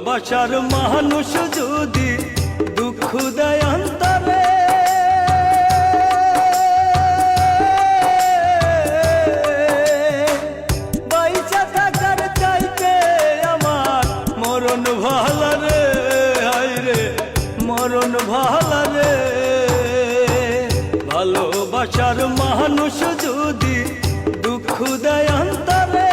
ভালোবাসার মানুষ যদি দুঃখ দেয় অন্তরে, বাইচা থাকার চাইতে আমার মরণ ভালো রে, হায় রে মরণ ভালো রে। ভালোবাসার মানুষ যদি দুঃখ দেয় অন্তরে,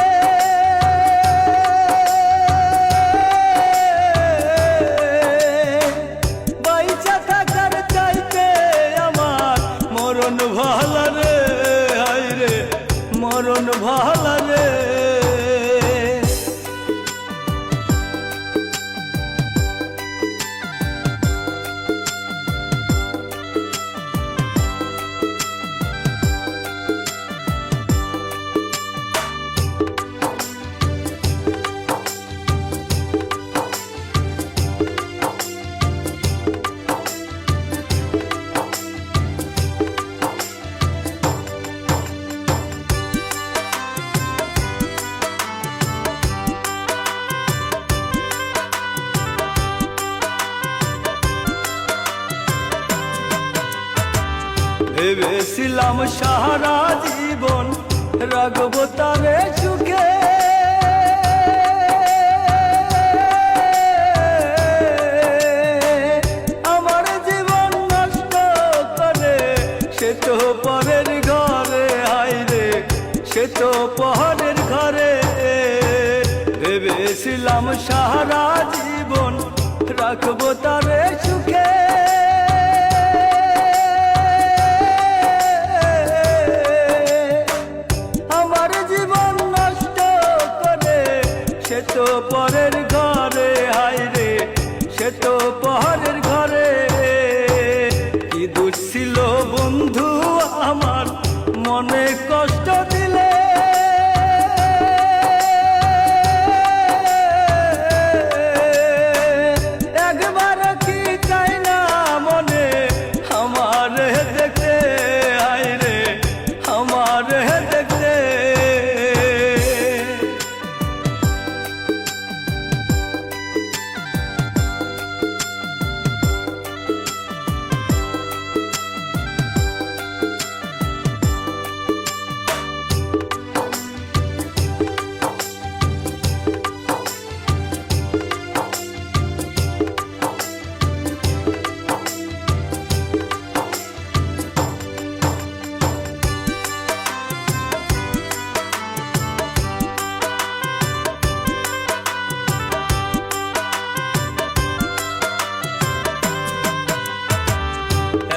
বাইচা থাকার চাইতে আমার মরণ ভালো রে, হায় রে মরণ ভালো রে। ভেবেছিলাম সারা জীবন রাখবো তারে সুখে, আমার জীবন নষ্ট করে সে তো পরের ঘরে, হায় রে সে তো পরের ঘরে। ভেবেছিলাম সারা জীবন রাখবো তারে সুখে, সে তো পরের ঘরে, হায় রে সে তো পরের ঘরে। কি দোষ ছিল বন্ধু আমার মনে কষ্ট দিলে, একবার কি চাই না মনে আমার দেখতে, হায় রে আমার দেখতে।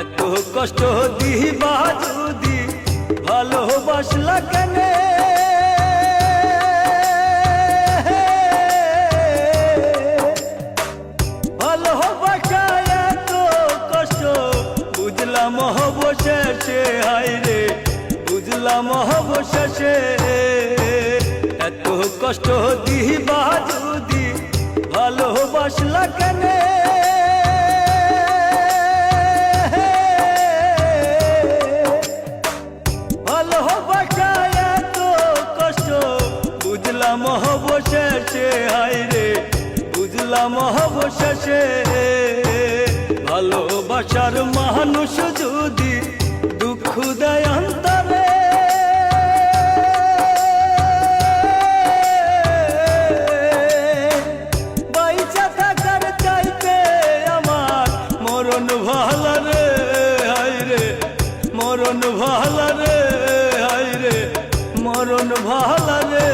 এত কষ্ট দিবা যদি ভালোবাসলা কেনে, ভালোবাসা এত কষ্ট বুঝলাম অবশেষে, হায় রে বুঝলাম অবশেষে। এত কষ্ট দিবা যদি ভালোবাসলা কেনে, ভালোবাসা এত কষ্ট বুঝলাম অবশেষে, হায় রে বুঝলাম অবশেষে। ভালোবাসার মানুষ যদি দুঃখ দেয় অন্তরে, বাইচা থাকার চাইতে আমার মরণ ভালো রে, হায় রে মরণ ভালো রে, হায় রে মরণ ভালো রে।